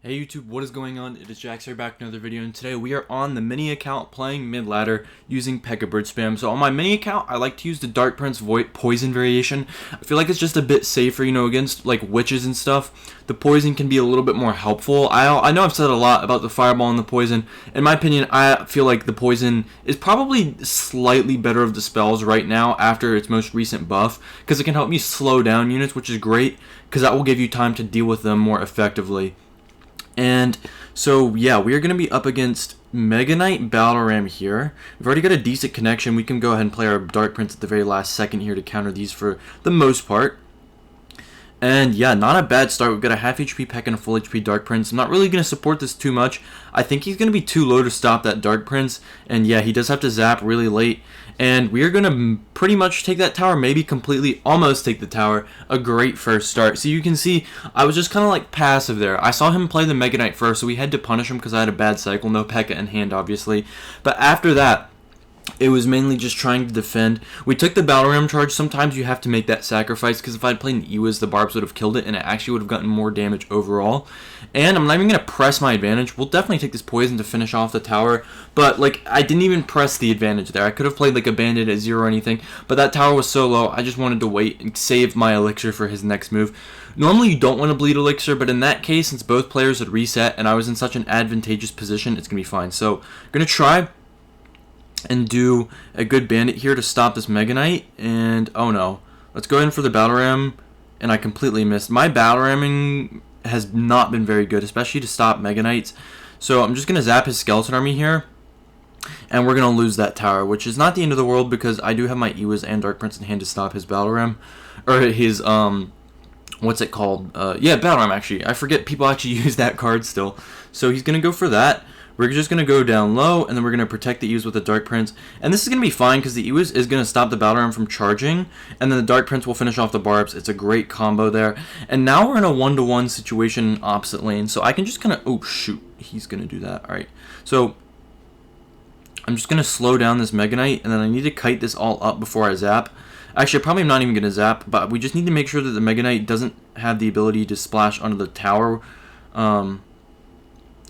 Hey YouTube, what is going on? It is Jax here back with another video, and today we are on the mini account playing mid ladder using Pekka bridge spam. So on my mini account, I like to use the Dark Prince poison variation. I feel like it's just a bit safer, against like witches and stuff. The poison can be a little bit more helpful. I know I've said a lot about the fireball and the poison. In my opinion, I feel like the poison is probably slightly better of the spells right now after its most recent buff, because it can help me slow down units, which is great because that will give you time to deal with them more effectively. And so, yeah, we are going to be up against Mega Knight Battle Ram here. We've already got a decent connection. We can go ahead and play our Dark Prince at the very last second here to counter these for the most part. And yeah, not a bad start. We've got a half HP Pekka and a full HP Dark Prince. I'm not really going to support this too much. I think he's going to be too low to stop that Dark Prince. And yeah, he does have to zap really late. And we are going to pretty much take that tower, maybe completely, almost take the tower. A great first start. So you can see, I was just kind of like passive there. I saw him play the Mega Knight first, so we had to punish him because I had a bad cycle. No Pekka in hand, obviously. But after that, it was mainly just trying to defend. We took the Battle Ram charge. Sometimes you have to make that sacrifice, because if I'd played an Ewiz, the barbs would have killed it, and it actually would have gotten more damage overall. And I'm not even going to press my advantage. We'll definitely take this poison to finish off the tower, but like I didn't even press the advantage there. I could have played like a bandit at 0 or anything, but that tower was so low, I just wanted to wait and save my elixir for his next move. Normally you don't want to bleed elixir, but in that case, since both players had reset and I was in such an advantageous position, it's going to be fine. So I'm going to try and do a good bandit here to stop this Mega Knight. And oh no, let's go in for the Battle Ram, and I completely missed. My Battle Ramming has not been very good, especially to stop Mega Knights. So I'm just going to zap his Skeleton Army here, and we're going to lose that tower, which is not the end of the world because I do have my Ewiz and Dark Prince in hand to stop his Battle Ram, or his what's it called? Yeah, Battle Ram actually. I forget people actually use that card still. So he's going to go for that. We're just going to go down low, and then we're going to protect the Ewiz with the Dark Prince. And this is going to be fine, because the Ewiz is going to stop the Battle Ram from charging, and then the Dark Prince will finish off the barbs. It's a great combo there. And now we're in a 1-to-1 situation opposite lane, so I can just kind of... Oh, shoot. He's going to do that. Alright. So, I'm just going to slow down this Mega Knight, and then I need to kite this all up before I zap. Actually, probably I'm not even going to zap, but we just need to make sure that the Mega Knight doesn't have the ability to splash onto the tower.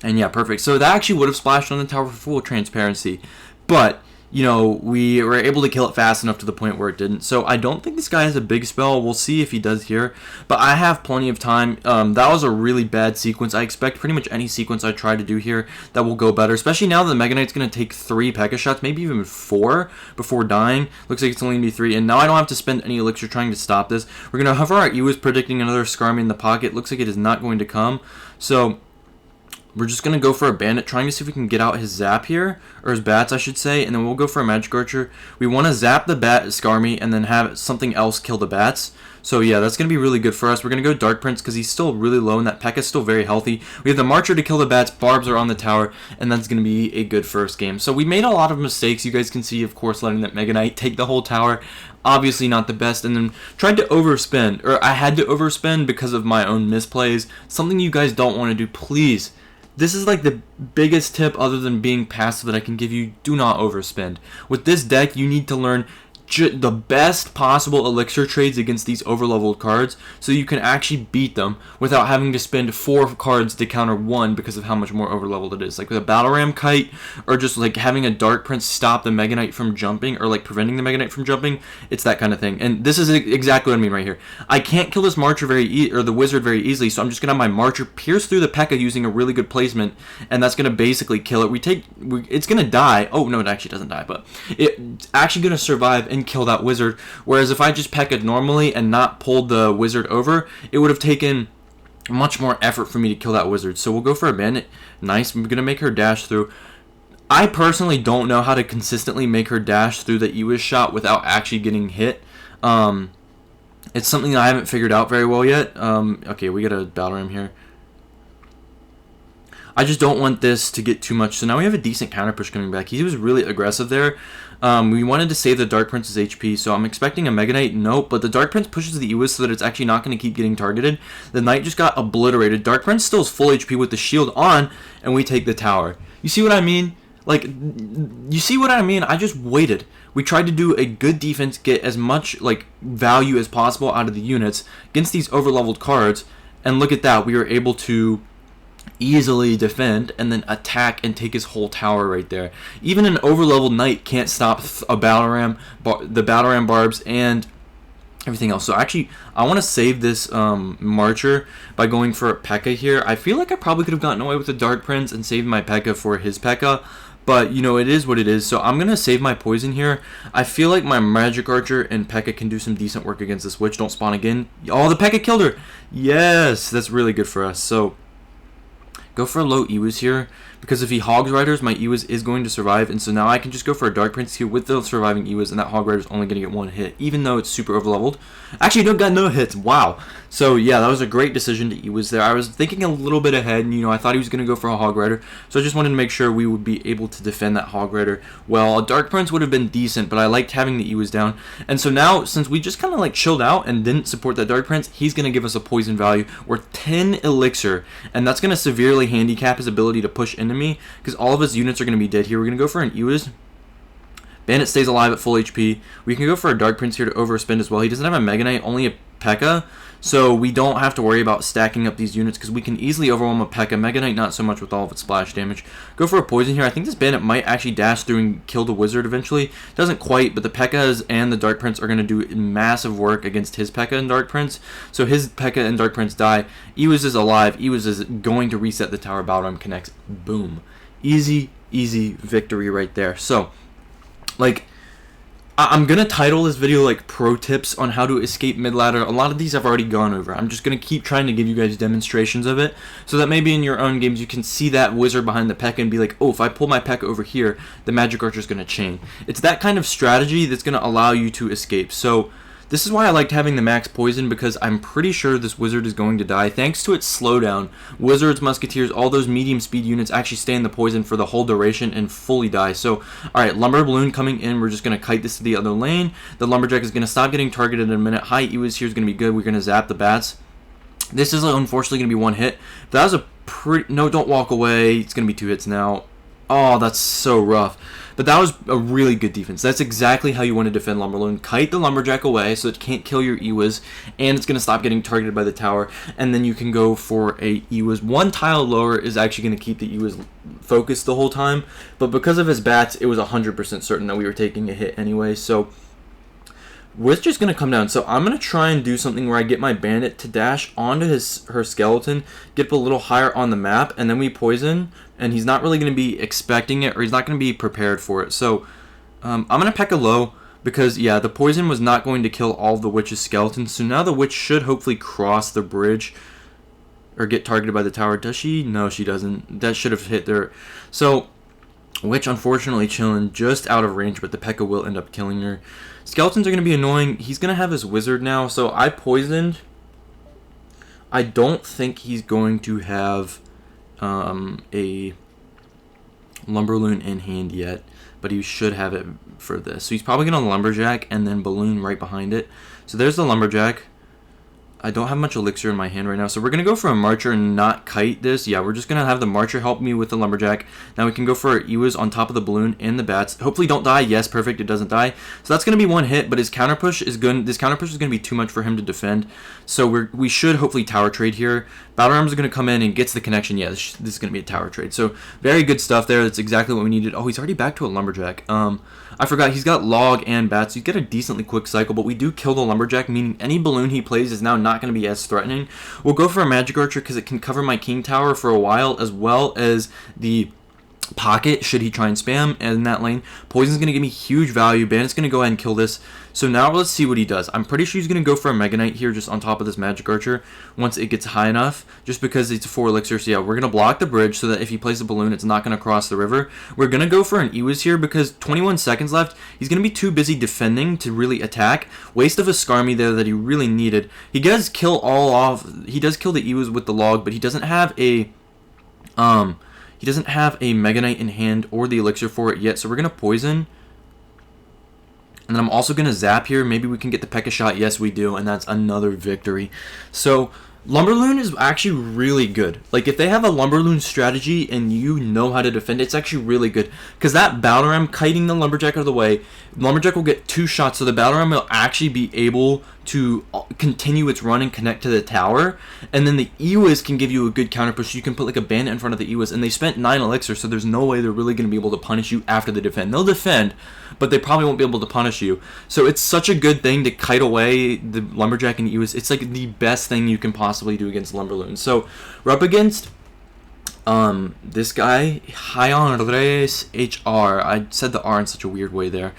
And yeah, perfect. So that actually would have splashed on the tower for full transparency. But, we were able to kill it fast enough to the point where it didn't. So I don't think this guy has a big spell. We'll see if he does here. But I have plenty of time. That was a really bad sequence. I expect pretty much any sequence I try to do here that will go better. Especially now that the Mega Knight's going to take 3 Pekka shots, maybe even 4 before dying. Looks like it's only going to be 3. And now I don't have to spend any elixir trying to stop this. We're going to hover our Ewiz, predicting another Skarmy in the pocket. Looks like it is not going to come. So we're just going to go for a bandit, trying to see if we can get out his zap here, or his bats, I should say, and then we'll go for a magic archer. We want to zap the bat Skarmy and then have something else kill the bats. So yeah, that's going to be really good for us. We're going to go Dark Prince because he's still really low and that Pekka's still very healthy. We have the Marcher to kill the bats, barbs are on the tower, and that's going to be a good first game. So we made a lot of mistakes. You guys can see, of course, letting that Mega Knight take the whole tower. Obviously not the best, and then tried to overspend, or I had to overspend because of my own misplays. Something you guys don't want to do, please. This is like the biggest tip other than being passive that I can give you. Do not overspend. With this deck, you need to learn the best possible elixir trades against these overleveled cards, so you can actually beat them without having to spend 4 cards to counter 1 because of how much more overleveled it is. Like with a Battle Ram kite, or just like having a Dark Prince stop the Mega Knight from jumping, or like preventing the Mega Knight from jumping. It's that kind of thing. And this is exactly what I mean right here. I can't kill this Marcher or the Wizard very easily, so I'm just gonna have my Marcher pierce through the Pekka using a really good placement, and that's gonna basically kill it. It's gonna die. Oh no, it actually doesn't die, but it's actually gonna survive and kill that Wizard. Whereas if I just Pekka normally and not pulled the Wizard over, it would have taken much more effort for me to kill that Wizard. So we'll go for a bandit. Nice. I'm gonna make her dash through. I personally don't know how to consistently make her dash through the Ewiz shot without actually getting hit. It's something that I haven't figured out very well yet. Okay, we got a Battle Ram here. I just don't want this to get too much. So now we have a decent counter push coming back. He was really aggressive there. We wanted to save the Dark Prince's HP, so I'm expecting a Mega Knight. Nope, but the Dark Prince pushes the Ewiz so that it's actually not going to keep getting targeted. The Knight just got obliterated. Dark Prince still is full HP with the shield on, and we take the tower. You see what I mean? Like, you see what I mean? I just waited. We tried to do a good defense, get as much like value as possible out of the units against these overleveled cards, and look at that. We were able to easily defend and then attack and take his whole tower right there. Even an overleveled knight can't stop a battle ram, the battle ram barbs, and everything else. So actually, I want to save this Marcher by going for a Pekka here. I feel like I probably could have gotten away with the Dark Prince and saved my Pekka for his Pekka, but you know, it is what it is. So I'm gonna save my poison here. I feel like my Magic Archer and Pekka can do some decent work against this witch. Don't spawn again. Oh, the Pekka killed her. Yes, that's really good for us. So go for a low Ewis here, because if he Hogs Riders, my Ewis is going to survive, and so now I can just go for a Dark Prince here with the surviving Ewis, and that Hog Rider is only going to get one hit, even though it's super overleveled. Actually, don't got no hits. Wow. So yeah, that was a great decision to Ewis there. I was thinking a little bit ahead, and you know, I thought he was going to go for a Hog Rider, so I just wanted to make sure we would be able to defend that Hog Rider. Well, a Dark Prince would have been decent, but I liked having the Ewis down, and so now, since we just kind of like chilled out and didn't support that Dark Prince, he's going to give us a poison value or 10 elixir, and that's going to severely handicap his ability to push into me, because all of his units are going to be dead here. We're going to go for an Ewis. Bandit stays alive at full HP. We can go for a Dark Prince here to overspend as well. He doesn't have a Mega Knight, only a Pekka, so we don't have to worry about stacking up these units because we can easily overwhelm a Pekka. Mega Knight not so much with all of its splash damage. Go for a poison here. I think this Bandit might actually dash through and kill the Wizard eventually. Doesn't quite, but the Pekkas and the Dark Prince are going to do massive work against his Pekka and Dark Prince. So his Pekka and Dark Prince die. Ewis is alive. Ewis is going to reset the tower. Battle Ram connects. Boom. Easy victory right there. So, like, I'm going to title this video like pro tips on how to escape mid ladder. A lot of these I've already gone over. I'm just going to keep trying to give you guys demonstrations of it so that maybe in your own games you can see that wizard behind the Pekka and be like, oh, if I pull my Pekka over here, the Magic Archer is going to chain. It's that kind of strategy that's going to allow you to escape. So this is why I liked having the max poison, because I'm pretty sure this wizard is going to die. Thanks to its slowdown, wizards, musketeers, all those medium speed units actually stay in the poison for the whole duration and fully die. So, alright, Lumberloon coming in. We're just going to kite this to the other lane. The Lumberjack is going to stop getting targeted in a minute. High Ewis here is going to be good. We're going to zap the bats. This is unfortunately going to be one hit. That was a pretty... No, don't walk away. It's going to be 2 hits now. Oh, that's so rough. But that was a really good defense. That's exactly how you want to defend Lumberloon. Kite the Lumberjack away so it can't kill your Ewis, and it's going to stop getting targeted by the tower, and then you can go for a Ewis. One tile lower is actually going to keep the Ewis focused the whole time, but because of his bats, it was 100% certain that we were taking a hit anyway, so we're just going to come down. So I'm going to try and do something where I get my Bandit to dash onto her skeleton, get up a little higher on the map, and then we poison, and he's not really going to be expecting it, or he's not going to be prepared for it. So I'm going to Pekka low, because, yeah, the poison was not going to kill all of the witch's skeletons. So now the witch should hopefully cross the bridge or get targeted by the tower. Does she? No, she doesn't. That should have hit there. So witch unfortunately chilling just out of range, but the Pekka will end up killing her. Skeletons are going to be annoying. He's going to have his wizard now, so I poisoned. I don't think he's going to have a Lumberloon in hand yet, but he should have it for this. So he's probably going to Lumberjack and then Balloon right behind it. So there's the Lumberjack. I don't have much elixir in my hand right now, so we're going to go for a Marcher and not kite this. Yeah, we're just going to have the Marcher help me with the Lumberjack. Now we can go for our Ewis on top of the Balloon and the bats. Hopefully don't die. Yes, perfect, it doesn't die. So that's going to be one hit, but his counter push is good. This counter push is going to be too much for him to defend, so we should hopefully tower trade here. Battle Rams are going to come in and gets the connection. Yeah, this is going to be a tower trade. So very good stuff there. That's exactly what we needed. Oh, he's already back to a Lumberjack. I forgot, he's got Log and Bats. He's got a decently quick cycle, but we do kill the Lumberjack, meaning any balloon he plays is now not going to be as threatening. We'll go for a Magic Archer because it can cover my King Tower for a while, as well as the pocket should he try and spam in that lane. Poison's going to give me huge value. Bandit's going to go ahead and kill this. So now let's see what he does. I'm pretty sure he's going to go for a Mega Knight here just on top of this Magic Archer once it gets high enough, just because it's a 4 elixir. So yeah, we're going to block the bridge so that if he plays a balloon, it's not going to cross the river. We're going to go for an Ewis here because 21 seconds left. He's going to be too busy defending to really attack. Waste of a Skarmy there that he really needed. He does kill all off. He does kill the Ewis with the Log, but he doesn't have a Mega Knight in hand or the elixir for it yet, so we're going to poison. And then I'm also going to zap here. Maybe we can get the Pekka shot. Yes, we do, and that's another victory. So Lumberloon is actually really good. Like, if they have a Lumberloon strategy and you know how to defend, it's actually really good. Because that Battle Ram kiting the Lumberjack out of the way, Lumberjack will get 2 shots, so the Battle Ram will actually be able to continue its run and connect to the tower, and then the Ewis can give you a good counter push. You can put like a bandit in front of the Ewis, and they spent 9 elixir, so there's no way they're really going to be able to punish you after they defend. They'll defend, but they probably won't be able to punish you. So it's such a good thing to kite away the Lumberjack and Ewis. It's like the best thing you can possibly do against Lumberloon. So we're up against this guy, Hyon Reyes HR. I said the R in such a weird way there.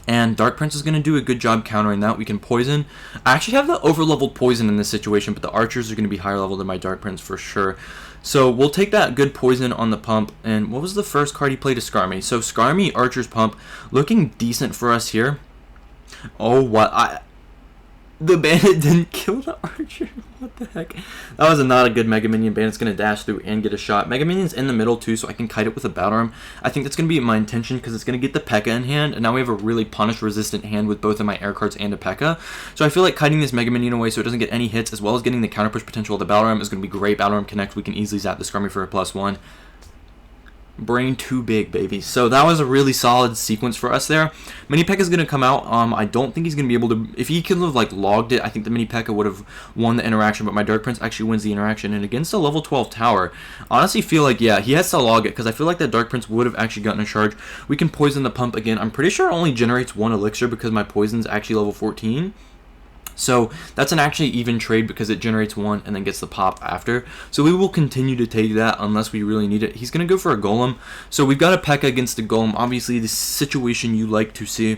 And Dark Prince is going to do a good job countering that. We can poison. I actually have the over-leveled poison in this situation, but the archers are going to be higher level than my Dark Prince for sure. So we'll take that good poison on the pump. And what was the first card he played? To Skarmy. So Skarmy, Archer's Pump, looking decent for us here. Oh, what? The bandit didn't kill the archer. What the heck? That was not a good Mega Minion. Bandit's going to dash through and get a shot. Mega Minion's in the middle too, so I can kite it with a Battle Ram. I think that's going to be my intention because it's going to get the Pekka in hand, and now we have a really punish-resistant hand with both of my air cards and a Pekka. So I feel like kiting this Mega Minion away so it doesn't get any hits, as well as getting the counter push potential of the Battle Ram is going to be great. Battle Ram connect. We can easily zap the Skarmy for a +1. Brain too big, baby. So that was a really solid sequence for us there. Mini Pekka is going to come out. I don't think he's going to be able to... If he could have like logged it, I think the Mini Pekka would have won the interaction, but my Dark Prince actually wins the interaction. And against a level 12 tower, honestly feel like, yeah, he has to log it, because I feel like that Dark Prince would have actually gotten a charge. We can poison the pump again. I'm pretty sure it only generates 1 elixir because my poison's actually level 14. So that's an actually even trade because it generates 1 and then gets the pop after. So we will continue to take that unless we really need it. He's going to go for a Golem. So we've got a Pekka against the Golem. Obviously, the situation you like to see.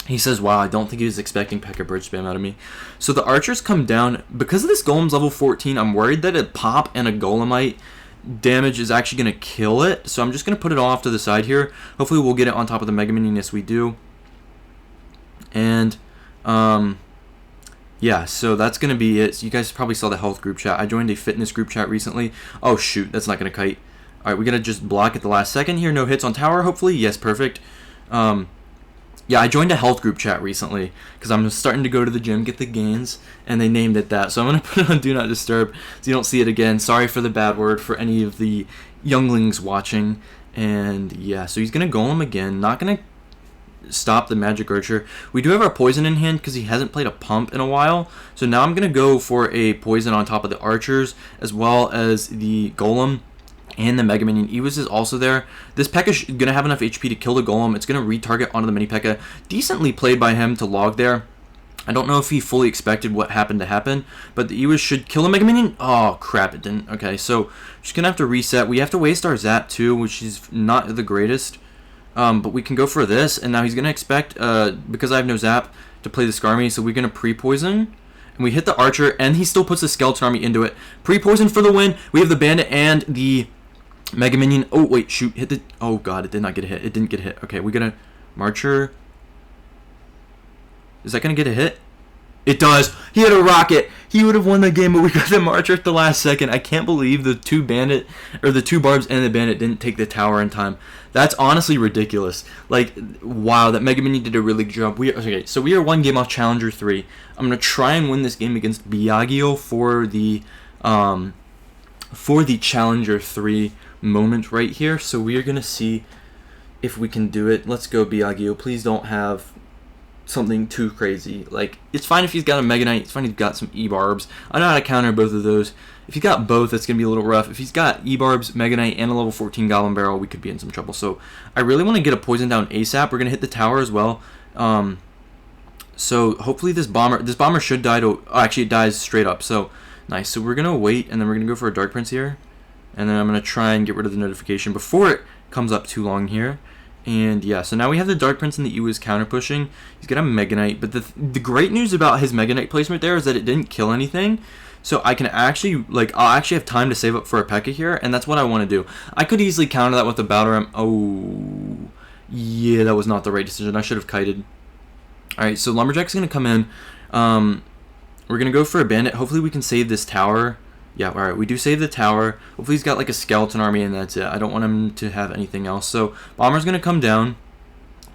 He says, wow, I don't think he was expecting Pekka bridge spam out of me. So the archers come down. Because of this Golem's level 14, I'm worried that a pop and a Golemite damage is actually going to kill it. So I'm just going to put it off to the side here. Hopefully we'll get it on top of the Mega Minion. Yes, we do. And, yeah, so that's going to be it. So you guys probably saw the health group chat. I joined a fitness group chat recently. Oh, shoot. That's not going to kite. All right, we're going to just block at the last second here. No hits on tower, hopefully. Yes, perfect. Yeah, I joined a health group chat recently because I'm starting to go to the gym, get the gains, and they named it that. So I'm going to put it on Do Not Disturb so you don't see it again. Sorry for the bad word for any of the younglings watching. And, yeah, so he's going to Golem again. Not going to stop the magic archer. We do have our poison in hand because he hasn't played a pump in a while. So now I'm going to go for a poison on top of the archers as well as the Golem and the Mega Minion. Ewis is also there. This Pekka is going to have enough HP to kill the Golem. It's going to retarget onto the Mini Pekka. Decently played by him to log there. I don't know if he fully expected what happened to happen, but the Ewis should kill the Mega Minion. Oh, crap, it didn't. Okay, so just going to have to reset. We have to waste our Zap too, which is not the greatest. But we can go for this, and now he's going to expect, because I have no Zap, to play the Skarmy, so we're going to pre-poison, and we hit the Archer, and he still puts the Skeleton Army into it. Pre-poison for the win. We have the Bandit and the Mega Minion. Oh, wait, shoot, hit the... Oh, God, it did not get a hit. It didn't get a hit. Okay, we're going to... Marcher. Is that going to get a hit? It does. He had a rocket. He would have won the game, but we got the Marcher at the last second. I can't believe the two Barbs and the Bandit didn't take the tower in time. That's honestly ridiculous. Like, wow, that Mega Minion did a really good job. Okay, so we are 1 game off Challenger 3. I'm going to try and win this game against Biagio for the Challenger 3 moment right here. So we are going to see if we can do it. Let's go, Biagio. Please don't have something too crazy. Like, it's fine if he's got a Mega Knight. It's fine if he's got some E-Barbs. I know how to counter both of those. If he's got both, that's going to be a little rough. If he's got E-Barbs, Mega Knight, and a level 14 Goblin Barrel, we could be in some trouble. So I really want to get a poison down ASAP. We're going to hit the tower as well. So hopefully this bomber should die to... Oh, actually, it dies straight up. So nice. So we're going to wait, and then we're going to go for a Dark Prince here. And then I'm going to try and get rid of the notification before it comes up too long here. And yeah, so now we have the Dark Prince and the Ewis counter pushing. He's got a Mega Knight, but the great news about his Mega Knight placement there is that it didn't kill anything. So I can actually, I'll actually have time to save up for a Pekka here, and that's what I want to do. I could easily counter that with a Battle Ram. Oh, yeah, that was not the right decision. I should have kited. Alright, so Lumberjack's going to come in. We're going to go for a Bandit. Hopefully we can save this tower. Yeah, alright, we do save the tower. Hopefully he's got like a skeleton army and that's it. I don't want him to have anything else. So Bomber's going to come down.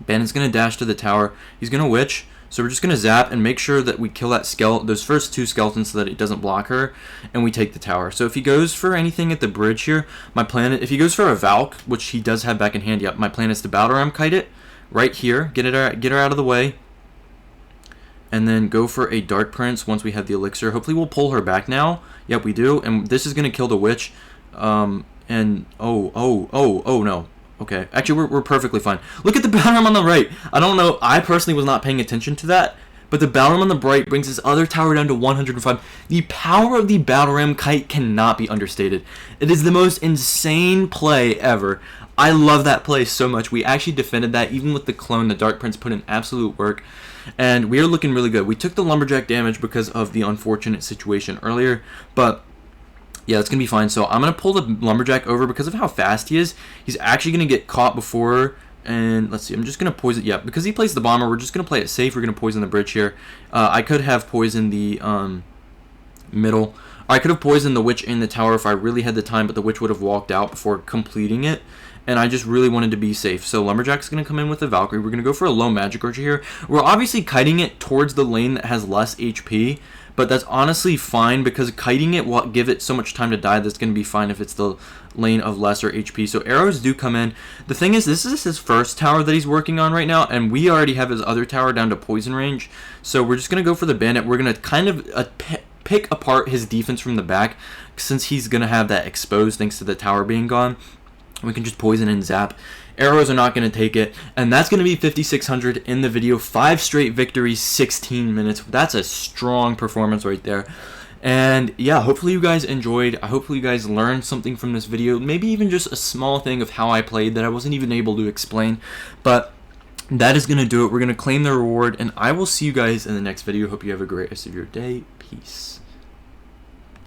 Bandit's going to dash to the tower. He's going to witch. So we're just going to zap and make sure that we kill that those first 2 skeletons so that it doesn't block her. And we take the tower. So if he goes for anything at the bridge here, my plan, if he goes for a Valk, which he does have back in hand, yep, my plan is to Battle Ram kite it right here. Get her out of the way. and then go for a Dark Prince once we have the elixir. Hopefully we'll pull her back now. Yep, we do, and this is going to kill the witch. And oh no. Okay, actually we're perfectly fine. Look at the battle ram on the right. I don't know, I personally was not paying attention to that, but the battle ram on the right brings this other tower down to 105. The power of the battle ram kite cannot be understated. It is the most insane play ever. I love that play so much. We actually defended that even with the clone. The Dark Prince put in absolute work, and we are looking really good. We took the lumberjack damage because of the unfortunate situation earlier, but yeah, it's going to be fine. So I'm going to pull the lumberjack over because of how fast he is. He's actually going to get caught before, and let's see, I'm just going to poison. Yeah, because he plays the bomber, we're just going to play it safe. We're going to poison the bridge here. I could have poisoned the middle. I could have poisoned the witch in the tower if I really had the time, but the witch would have walked out before completing it, and I just really wanted to be safe. So Lumberjack's going to come in with the Valkyrie. We're going to go for a low magic archer here. We're obviously kiting it towards the lane that has less HP, but that's honestly fine because kiting it will give it so much time to die. That's going to be fine if it's the lane of lesser HP. So arrows do come in. The thing is, this is his first tower that he's working on right now, and we already have his other tower down to poison range. So we're just going to go for the bandit. We're going to kind of pick apart his defense from the back since he's going to have that exposed thanks to the tower being gone. We can just poison and zap. Arrows are not going to take it, and that's going to be 5,600 in the video. 5 straight victories, 16 minutes. That's a strong performance right there. And yeah, hopefully you guys enjoyed. Hopefully you guys learned something from this video. Maybe even just a small thing of how I played that I wasn't even able to explain. But that is going to do it. We're going to claim the reward, and I will see you guys in the next video. Hope you have a great rest of your day. Peace.